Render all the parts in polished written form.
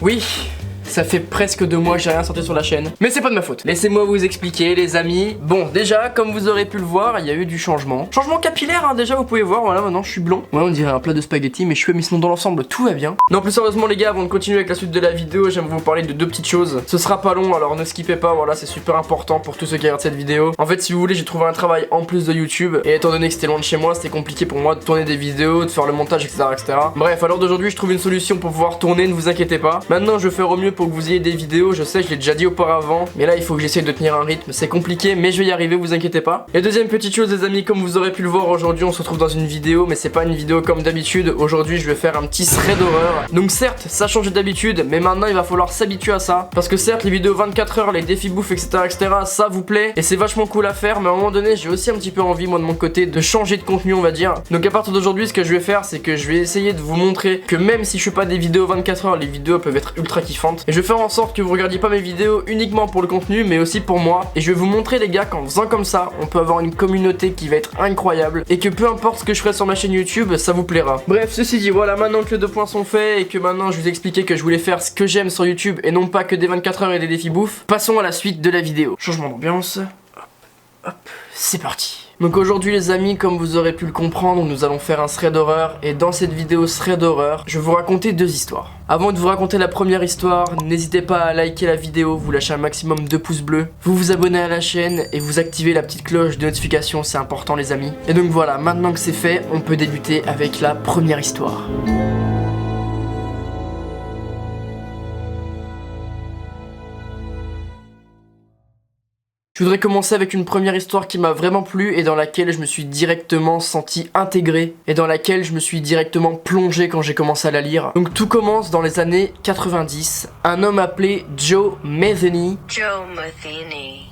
Oui, ça fait presque 2 mois que j'ai rien sorti sur la chaîne. Mais c'est pas de ma faute. Laissez-moi vous expliquer les amis. Bon déjà comme vous aurez pu le voir, il y a eu du changement. Changement capillaire hein, déjà vous pouvez voir. Voilà maintenant je suis blond. Ouais on dirait un plat de spaghettis mais je suis mais sinon dans l'ensemble tout va bien. Non plus sérieusement les gars, avant de continuer avec la suite de la vidéo, j'aimerais vous parler de 2 petites choses. Ce sera pas long alors ne skippez pas, voilà c'est super important pour tous ceux qui regardent cette vidéo. En fait si vous voulez j'ai trouvé un travail en plus de YouTube. Et étant donné que c'était loin de chez moi, c'était compliqué pour moi de tourner des vidéos, de faire le montage etc. Bref alors d'aujourd'hui je trouve une solution pour pouvoir tourner, ne vous inquiétez pas. Maintenant je vais faire au mieux pour que vous ayez des vidéos. Je sais, je l'ai déjà dit auparavant, mais là il faut que j'essaye de tenir un rythme, c'est compliqué, mais je vais y arriver, vous inquiétez pas. Et deuxième petite chose les amis, comme vous aurez pu le voir aujourd'hui, on se retrouve dans une vidéo, mais c'est pas une vidéo comme d'habitude. Aujourd'hui je vais faire un petit thread d'horreur. Donc certes, ça change d'habitude, mais maintenant il va falloir s'habituer à ça, parce que certes les vidéos 24 heures, les défis bouffe, etc., ça vous plaît, et c'est vachement cool à faire, mais à un moment donné j'ai aussi un petit peu envie moi de mon côté de changer de contenu on va dire. Donc à partir d'aujourd'hui ce que je vais faire, c'est que je vais essayer de vous montrer que même si je fais pas des vidéos 24 heures, les vidéos peuvent être ultra kiffantes, et je vais faire en sorte que vous regardiez pas mes vidéos uniquement pour le contenu mais aussi pour moi, et je vais vous montrer les gars qu'en faisant comme ça on peut avoir une communauté qui va être incroyable et que peu importe ce que je ferai sur ma chaîne YouTube ça vous plaira. Bref ceci dit voilà, maintenant que les 2 points sont faits et que maintenant je vous ai expliqué que je voulais faire ce que j'aime sur YouTube et non pas que des 24 heures et des défis bouffe, passons à la suite de la vidéo. Changement d'ambiance, hop, c'est parti. Donc aujourd'hui les amis, comme vous aurez pu le comprendre, nous allons faire un thread d'horreur, et dans cette vidéo thread d'horreur, je vais vous raconter 2 histoires. Avant de vous raconter la première histoire, n'hésitez pas à liker la vidéo, vous lâchez un maximum de pouces bleus, vous vous abonnez à la chaîne et vous activez la petite cloche de notification, c'est important les amis. Et donc voilà, maintenant que c'est fait, on peut débuter avec la première histoire. Je voudrais commencer avec une première histoire qui m'a vraiment plu et dans laquelle je me suis directement senti intégré et dans laquelle je me suis directement plongé quand j'ai commencé à la lire. Donc tout commence dans les années 90. Un homme appelé Joe Metheny.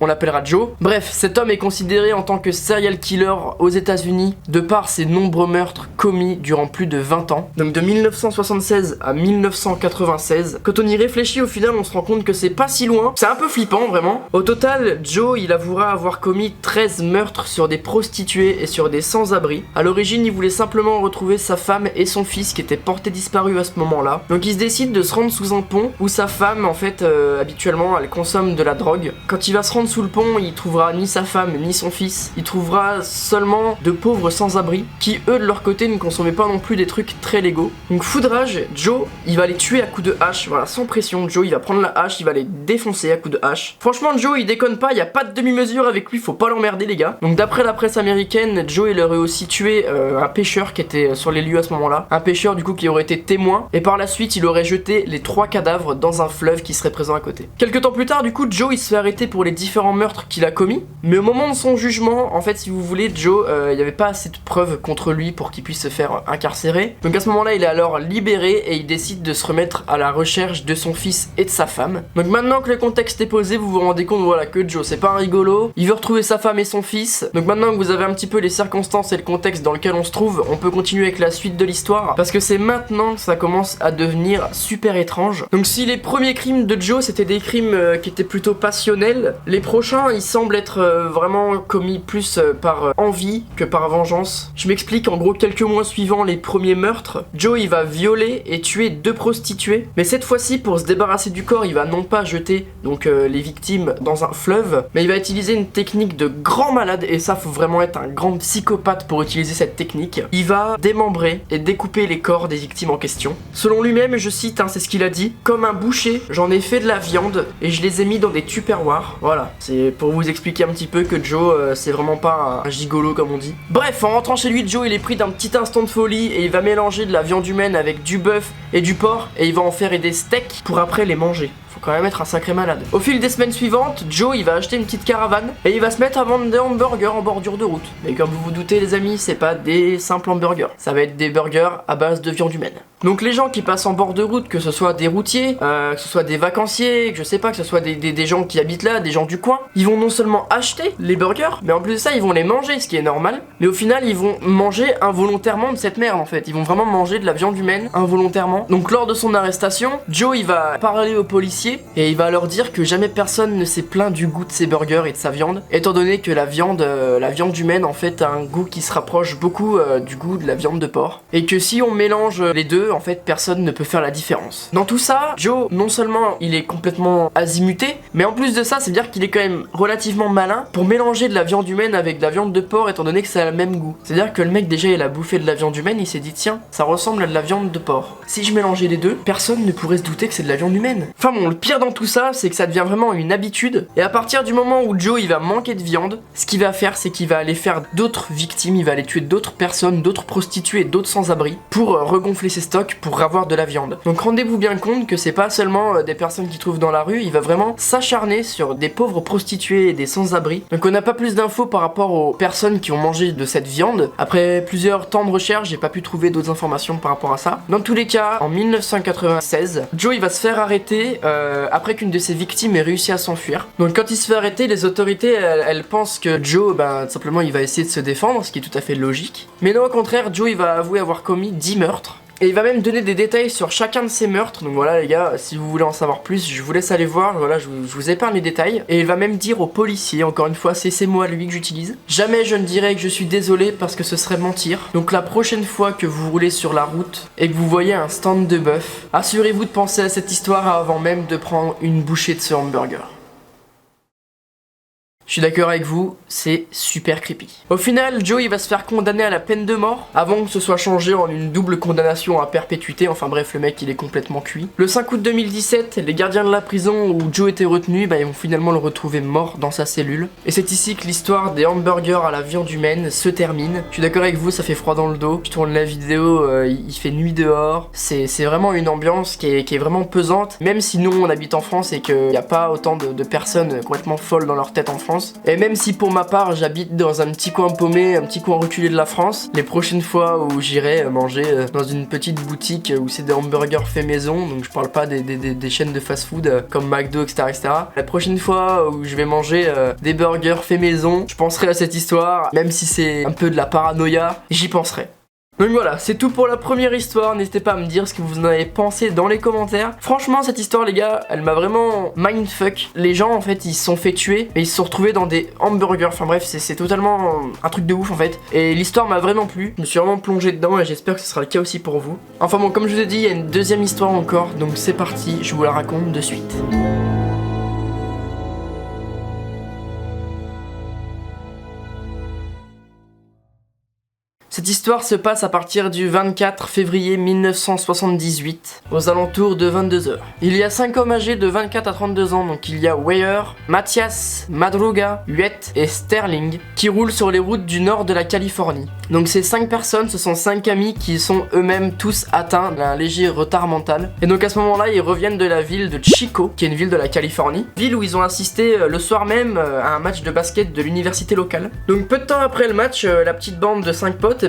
On l'appellera Joe. Bref, cet homme est considéré en tant que serial killer aux États-Unis de par ses nombreux meurtres commis durant plus de 20 ans. Donc de 1976 à 1996. Quand on y réfléchit au final on se rend compte que c'est pas si loin. C'est un peu flippant vraiment. Au total, Joe il avouera avoir commis 13 meurtres sur des prostituées et sur des sans-abri. À l'origine, il voulait simplement retrouver sa femme et son fils qui étaient portés disparus à ce moment-là. Donc il se décide de se rendre sous un pont où sa femme, en fait, habituellement, elle consomme de la drogue. Quand il va se rendre sous le pont, il trouvera ni sa femme ni son fils. Il trouvera seulement de pauvres sans-abri qui, eux, de leur côté, ne consommaient pas non plus des trucs très légaux. Donc foudrage, Joe, il va les tuer à coups de hache. Voilà, sans pression, Joe, il va prendre la hache, il va les défoncer à coups de hache. Franchement, Joe, il déconne pas, il y a pas de demi-mesure avec lui, faut pas l'emmerder les gars. Donc d'après la presse américaine, Joe il aurait aussi tué un pêcheur qui était sur les lieux à ce moment-là. Un pêcheur du coup qui aurait été témoin, et par la suite il aurait jeté les 3 cadavres dans un fleuve qui serait présent à côté. Quelques temps plus tard du coup Joe il se fait arrêter pour les différents meurtres qu'il a commis, mais au moment de son jugement, en fait si vous voulez, Joe il n'y avait pas assez de preuves contre lui pour qu'il puisse se faire incarcérer. Donc à ce moment-là il est alors libéré et il décide de se remettre à la recherche de son fils et de sa femme. Donc maintenant que le contexte est posé, vous vous rendez compte voilà que Joe c'est pas un rigolo, il veut retrouver sa femme et son fils. Donc maintenant que vous avez un petit peu les circonstances et le contexte dans lequel on se trouve, on peut continuer avec la suite de l'histoire, parce que c'est maintenant que ça commence à devenir super étrange. Donc si les premiers crimes de Joe c'était des crimes qui étaient plutôt passionnels, les prochains ils semblent être vraiment commis plus par envie que par vengeance. Je m'explique, en gros quelques mois suivant les premiers meurtres, Joe il va violer et tuer 2 prostituées, mais cette fois-ci pour se débarrasser du corps il va non pas jeter donc les victimes dans un fleuve, mais il va utiliser une technique de grand malade, et ça faut vraiment être un grand psychopathe pour utiliser cette technique. Il va démembrer et découper les corps des victimes en question. Selon lui-même, je cite, c'est ce qu'il a dit: comme un boucher, j'en ai fait de la viande et je les ai mis dans des tupperwares. Voilà, c'est pour vous expliquer un petit peu que Joe c'est vraiment pas un gigolo comme on dit. Bref, en rentrant chez lui, Joe il est pris d'un petit instant de folie et il va mélanger de la viande humaine avec du bœuf et du porc, et il va en faire des steaks pour après les manger. Faut quand même être un sacré malade. Au fil des semaines suivantes, Joe il va acheter une petite caravane et il va se mettre à vendre des hamburgers en bordure de route. Mais comme vous vous doutez les amis, c'est pas des simples hamburgers, ça va être des burgers à base de viande humaine. Donc les gens qui passent en bord de route, que ce soit des routiers, que ce soit des vacanciers, que je sais pas, que ce soit des gens qui habitent là, des gens du coin, ils vont non seulement acheter les burgers, mais en plus de ça ils vont les manger, ce qui est normal. Mais au final ils vont manger involontairement de cette merde en fait. Ils vont vraiment manger de la viande humaine involontairement. Donc lors de son arrestation, Joe il va parler aux policiers et il va leur dire que jamais personne ne s'est plaint du goût de ses burgers et de sa viande, étant donné que la viande humaine en fait a un goût qui se rapproche beaucoup du goût de la viande de porc, et que si on mélange les deux, eux, en fait, personne ne peut faire la différence. Dans tout ça, Joe, non seulement il est complètement azimuté, mais en plus de ça, c'est dire qu'il est quand même relativement malin pour mélanger de la viande humaine avec de la viande de porc, étant donné que ça a le même goût. C'est-à-dire que le mec, déjà, il a bouffé de la viande humaine, il s'est dit, tiens, ça ressemble à de la viande de porc. Si je mélangeais les deux, personne ne pourrait se douter que c'est de la viande humaine. Enfin bon, le pire dans tout ça, c'est que ça devient vraiment une habitude, et à partir du moment où Joe, il va manquer de viande, ce qu'il va faire, c'est qu'il va aller faire d'autres victimes, il va aller tuer d'autres personnes, d'autres prostituées, d'autres sans-abri, pour regonfler ses stocks, pour avoir de la viande. Donc rendez-vous bien compte que c'est pas seulement des personnes qu'il trouve dans la rue, il va vraiment s'acharner sur des pauvres prostituées et des sans-abri. Donc on n'a pas plus d'infos par rapport aux personnes qui ont mangé de cette viande. Après plusieurs temps de recherche, j'ai pas pu trouver d'autres informations par rapport à ça. Dans tous les cas, en 1996, Joe il va se faire arrêter après qu'une de ses victimes ait réussi à s'enfuir. Donc quand il se fait arrêter, les autorités elles pensent que Joe, tout simplement il va essayer de se défendre, ce qui est tout à fait logique. Mais non, au contraire, Joe il va avouer avoir commis 10 meurtres. Et il va même donner des détails sur chacun de ces meurtres. Donc voilà les gars, si vous voulez en savoir plus, je vous laisse aller voir. Voilà, je vous épargne les détails. Et il va même dire aux policiers, encore une fois, c'est ces mots à lui que j'utilise: jamais je ne dirai que je suis désolé parce que ce serait mentir. Donc la prochaine fois que vous roulez sur la route et que vous voyez un stand de bœuf, assurez-vous de penser à cette histoire avant même de prendre une bouchée de ce hamburger. Je suis d'accord avec vous, c'est super creepy. Au final, Joe il va se faire condamner à la peine de mort avant que ce soit changé en une double condamnation à perpétuité. Enfin bref, le mec il est complètement cuit. Le 5 août 2017, les gardiens de la prison où Joe était retenu, ils vont finalement le retrouver mort dans sa cellule. Et c'est ici que l'histoire des hamburgers à la viande humaine se termine. Je suis d'accord avec vous, ça fait froid dans le dos. Je tourne la vidéo, il fait nuit dehors. C'est vraiment une ambiance qui est vraiment pesante. Même si nous on habite en France et qu'il n'y a pas autant de personnes complètement folles dans leur tête en France. Et même si pour ma part j'habite dans un petit coin paumé, un petit coin reculé de la France, les prochaines fois où j'irai manger dans une petite boutique où c'est des hamburgers faits maison, donc je parle pas des chaînes de fast food comme McDo, etc., etc. La prochaine fois où je vais manger des burgers faits maison, je penserai à cette histoire, même si c'est un peu de la paranoïa, j'y penserai. Donc voilà, c'est tout pour la première histoire. N'hésitez pas à me dire ce que vous en avez pensé dans les commentaires. Franchement, cette histoire les gars, elle m'a vraiment mindfuck. Les gens en fait, ils se sont fait tuer, mais ils se sont retrouvés dans des hamburgers. Enfin bref, c'est totalement un truc de ouf en fait. Et l'histoire m'a vraiment plu. Je me suis vraiment plongé dedans et j'espère que ce sera le cas aussi pour vous. Enfin bon, comme je vous ai dit, il y a une deuxième histoire encore. Donc c'est parti, je vous la raconte de suite. Cette histoire se passe à partir du 24 février 1978, aux alentours de 22 h. Il y a 5 hommes âgés de 24 à 32 ans, donc il y a Weyer, Mathias, Madruga, Huet et Sterling, qui roulent sur les routes du nord de la Californie. Donc ces 5 personnes, ce sont 5 amis qui sont eux-mêmes tous atteints d'un léger retard mental. Et donc à ce moment-là, ils reviennent de la ville de Chico, qui est une ville de la Californie, ville où ils ont assisté le soir même à un match de basket de l'université locale. Donc peu de temps après le match, la petite bande de 5 potes,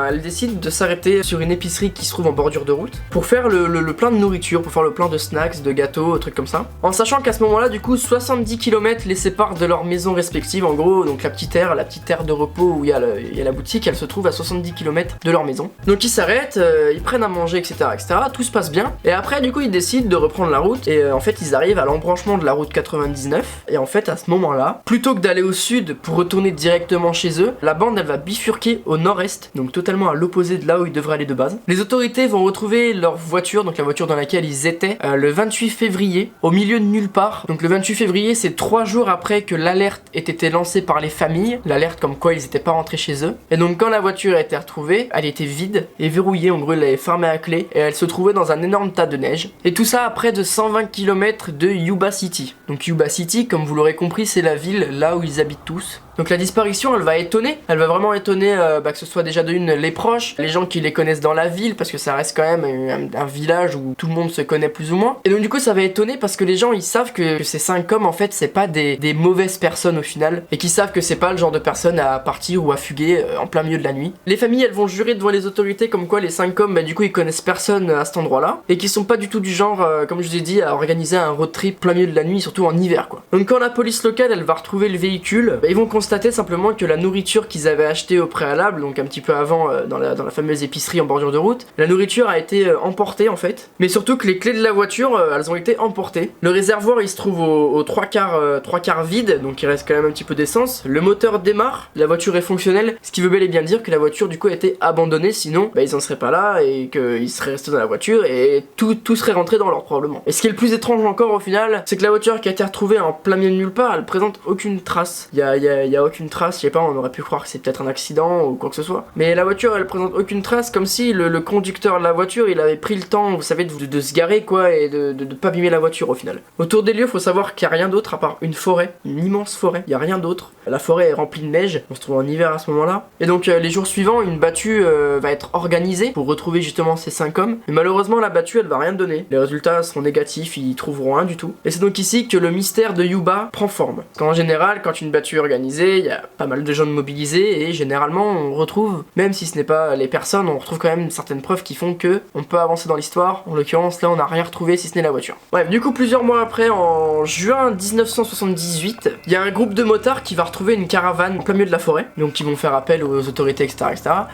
elle décide de s'arrêter sur une épicerie qui se trouve en bordure de route pour faire le plein de nourriture, pour faire le plein de snacks, de gâteaux, trucs comme ça. En sachant qu'à ce moment-là, du coup, 70 km les séparent de leurs maisons respectives. En gros, donc la petite aire de repos où il y a la boutique, elle se trouve à 70 km de leur maison. Donc ils s'arrêtent, ils prennent à manger, etc., etc. Tout se passe bien. Et après, du coup, ils décident de reprendre la route. Et en fait, ils arrivent à l'embranchement de la route 99. Et en fait, à ce moment-là, plutôt que d'aller au sud pour retourner directement chez eux, la bande, elle va bifurquer au nord-est. Donc totalement à l'opposé de là où ils devraient aller de base. Les autorités vont retrouver leur voiture, donc la voiture dans laquelle ils étaient, le 28 février, au milieu de nulle part. Donc le 28 février, c'est 3 jours après que l'alerte ait été lancée par les familles, l'alerte comme quoi ils n'étaient pas rentrés chez eux. Et donc quand la voiture a été retrouvée, elle était vide et verrouillée, en gros elle l'avait fermée à clé, et elle se trouvait dans un énorme tas de neige. Et tout ça à près de 120 km de Yuba City. Donc Yuba City, comme vous l'aurez compris, c'est la ville là où ils habitent tous. Donc la disparition, elle va étonner, elle va vraiment étonner que ce soit déjà les proches, les gens qui les connaissent dans la ville, parce que ça reste quand même un village où tout le monde se connaît plus ou moins. Et donc du coup ça va étonner parce que les gens ils savent que ces 5 hommes en fait c'est pas des mauvaises personnes au final, et qu'ils savent que c'est pas le genre de personnes à partir ou à fuguer en plein milieu de la nuit. Les familles elles vont jurer devant les autorités comme quoi les 5 hommes du coup ils connaissent personne à cet endroit là, et qui sont pas du tout du genre comme je vous ai dit à organiser un road trip plein milieu de la nuit, surtout en hiver quoi. Donc quand la police locale elle va retrouver le véhicule, ils vont constater constaté simplement que la nourriture qu'ils avaient achetée au préalable, donc un petit peu avant dans la fameuse épicerie en bordure de route, la nourriture a été emportée en fait, mais surtout que les clés de la voiture, elles ont été emportées. Le réservoir il se trouve aux 3/4 vide, donc il reste quand même un petit peu d'essence. Le moteur démarre, la voiture est fonctionnelle, ce qui veut bel et bien dire que la voiture du coup a été abandonnée, sinon ils en seraient pas là et qu'ils seraient restés dans la voiture et tout serait rentré dans l'ordre probablement. Et ce qui est le plus étrange encore au final, c'est que la voiture qui a été retrouvée en plein milieu de nulle part, elle présente aucune trace. Il y a aucune trace, je sais pas, on aurait pu croire que c'est peut-être un accident ou quoi que ce soit. Mais la voiture elle présente aucune trace, comme si le conducteur de la voiture il avait pris le temps, vous savez, de se garer quoi et de pas abîmer la voiture au final. Autour des lieux, faut savoir qu'il n'y a rien d'autre à part une forêt, une immense forêt, il y a rien d'autre. La forêt est remplie de neige, on se trouve en hiver à ce moment-là. Et donc les jours suivants, une battue va être organisée pour retrouver justement ces 5 hommes. Mais malheureusement la battue elle va rien donner. Les résultats seront négatifs, ils trouveront rien du tout. Et c'est donc ici que le mystère de Yuba prend forme. Parce qu'en général, quand une battue est organisée, il y a pas mal de gens mobilisés et généralement on retrouve, même si ce n'est pas les personnes, on retrouve quand même certaines preuves qui font que on peut avancer dans l'histoire. En l'occurrence là on n'a rien retrouvé si ce n'est la voiture. Bref, du coup plusieurs mois après, en juin 1978, il y a un groupe de motards qui va retrouver une caravane en plein milieu de la forêt. Donc ils vont faire appel aux autorités etc.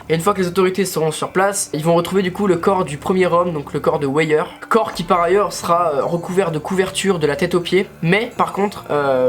Et une fois que les autorités seront sur place, ils vont retrouver du coup le corps du premier homme, donc le corps de Weyer. Corps qui par ailleurs sera recouvert de couverture de la tête aux pieds. Mais par contre,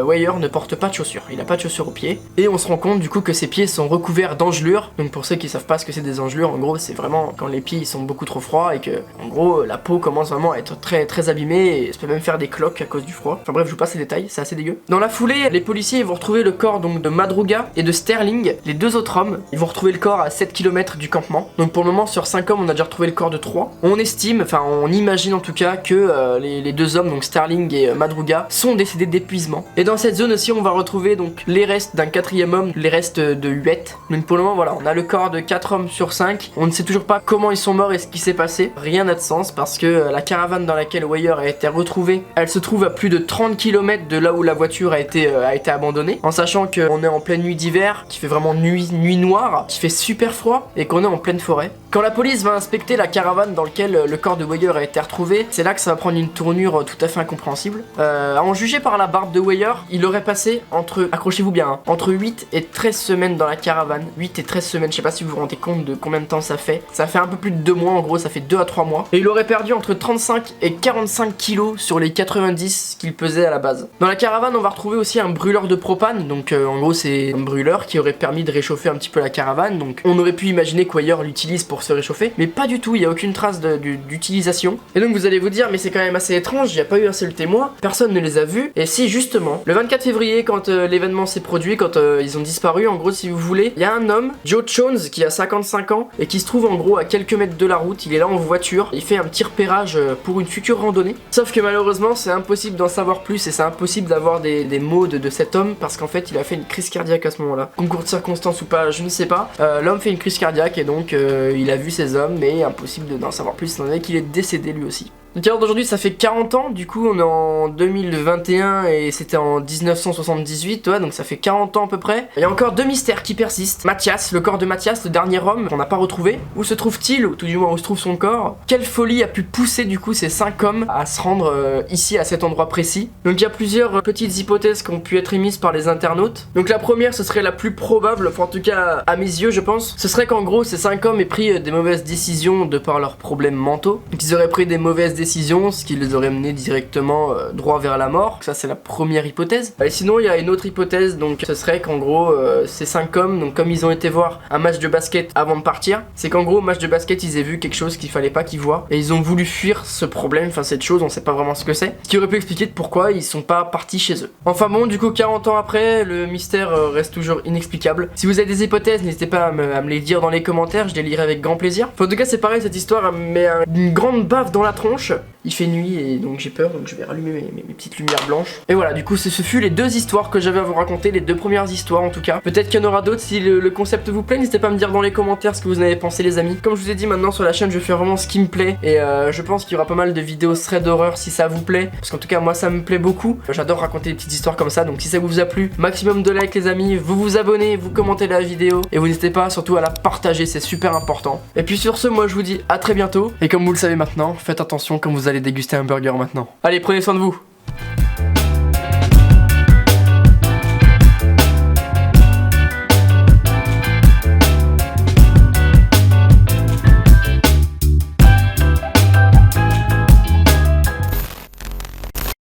Weyer ne porte pas de chaussures. Il n'a pas de chaussures aux pieds. Et on se rend compte du coup que ses pieds sont recouverts d'engelures. Donc pour ceux qui savent pas ce que c'est des engelures, en gros c'est vraiment quand les pieds ils sont beaucoup trop froids et que en gros la peau commence vraiment à être très abîmée et ça peut même faire des cloques à cause du froid. Enfin bref, je vous passe les détails, c'est assez dégueu. Dans la foulée, les policiers ils vont retrouver le corps donc de Madruga et de Sterling, les deux autres hommes. Ils vont retrouver le corps à 7 km du campement. Donc pour le moment sur 5 hommes on a déjà retrouvé le corps de 3. On estime, enfin on imagine en tout cas que les deux hommes, donc Sterling et Madruga, sont décédés d'épuisement. Et dans cette zone aussi on va retrouver donc les restes d'un 4e homme, les restes de 8. Donc pour le moment voilà, on a le corps de 4 hommes sur 5. On ne sait toujours pas comment ils sont morts et ce qui s'est passé. Rien n'a de sens parce que la caravane dans laquelle Weyer a été retrouvée, elle se trouve à plus de 30 km de là où la voiture a été abandonnée. En sachant qu'on est en pleine nuit d'hiver, qui fait vraiment nuit noire, qui fait super froid et qu'on est en pleine forêt. Quand la police va inspecter la caravane dans laquelle le corps de Weyer a été retrouvé, c'est là que ça va prendre une tournure tout à fait incompréhensible. À en juger par la barbe de Weyer, il aurait passé entre, accrochez-vous bien, hein, entre 8 et 13 semaines dans la caravane. 8 et 13 semaines, je sais pas si vous vous rendez compte de combien de temps ça fait. Ça fait un peu plus de 2 mois en gros, ça fait 2 à 3 mois. Et il aurait perdu entre 35 et 45 kilos sur les 90 qu'il pesait à la base. Dans la caravane, on va retrouver aussi un brûleur de propane, donc en gros c'est un brûleur qui aurait permis de réchauffer un petit peu la caravane. Donc on aurait pu imaginer que Weyer l'utilise pour se réchauffer, mais pas du tout, il n'y a aucune trace d'utilisation. Et donc vous allez vous dire, mais c'est quand même assez étrange, il n'y a pas eu un seul témoin, personne ne les a vus. Et si justement, le 24 février, quand l'événement s'est produit, quand ils ont disparu, en gros si vous voulez, il y a un homme, Joe Jones, qui a 55 ans, et qui se trouve en gros à quelques mètres de la route, il est là en voiture, il fait un petit repérage pour une future randonnée. Sauf que malheureusement, c'est impossible d'en savoir plus, et c'est impossible d'avoir des mots de cet homme, parce qu'en fait, il a fait une crise cardiaque à ce moment-là. Concours de circonstances ou pas, je ne sais pas. L'homme fait une crise cardiaque, et donc il a vu ces hommes, mais impossible d'en savoir plus, étant donné qu'il est décédé lui aussi. Donc alors d'aujourd'hui ça fait 40 ans, du coup on est en 2021 et c'était en 1978, ouais, donc ça fait 40 ans à peu près. Il y a encore 2 mystères qui persistent. Mathias, le corps de Mathias, le dernier homme qu'on n'a pas retrouvé. Où se trouve-t-il, ou tout du moins où se trouve son corps? Quelle folie a pu pousser du coup ces 5 hommes à se rendre ici à cet endroit précis? Donc il y a plusieurs petites hypothèses qui ont pu être émises par les internautes. Donc la première, ce serait la plus probable, enfin en tout cas à mes yeux je pense, ce serait qu'en gros ces 5 hommes aient pris des mauvaises décisions de par leurs problèmes mentaux. Donc ils auraient pris des mauvaises décisions, ce qui les aurait menés directement droit vers la mort. Ça c'est la première hypothèse. Et sinon il y a une autre hypothèse, donc ce serait qu'en gros ces 5 hommes, donc comme ils ont été voir un match de basket avant de partir, c'est qu'en gros au match de basket ils aient vu quelque chose qu'il fallait pas qu'ils voient et ils ont voulu fuir ce problème, enfin cette chose, on sait pas vraiment ce que c'est, ce qui aurait pu expliquer pourquoi ils sont pas partis chez eux. Enfin bon, du coup 40 ans après, le mystère reste toujours inexplicable. Si vous avez des hypothèses, n'hésitez pas à me les dire dans les commentaires, je les lirai avec grand plaisir. Enfin, en tout cas c'est pareil, cette histoire elle me met une grande baffe dans la tronche. Il fait nuit et donc j'ai peur, donc je vais rallumer mes petites lumières blanches. Et voilà, du coup ce fut les 2 histoires que j'avais à vous raconter, les 2 premières histoires en tout cas. Peut-être qu'il y en aura d'autres si le concept vous plaît, n'hésitez pas à me dire dans les commentaires ce que vous en avez pensé les amis. Comme je vous ai dit, maintenant sur la chaîne je fais vraiment ce qui me plaît et je pense qu'il y aura pas mal de vidéos thread d'horreur si ça vous plaît, parce qu'en tout cas moi ça me plaît beaucoup. J'adore raconter des petites histoires comme ça, donc si ça vous a plu, maximum de likes les amis, vous vous abonnez, vous commentez la vidéo et vous n'hésitez pas surtout à la partager, c'est super important. Et puis sur ce, moi je vous dis à très bientôt et comme vous le savez maintenant, faites attention quand vous allez déguster un burger maintenant. Allez, prenez soin de vous.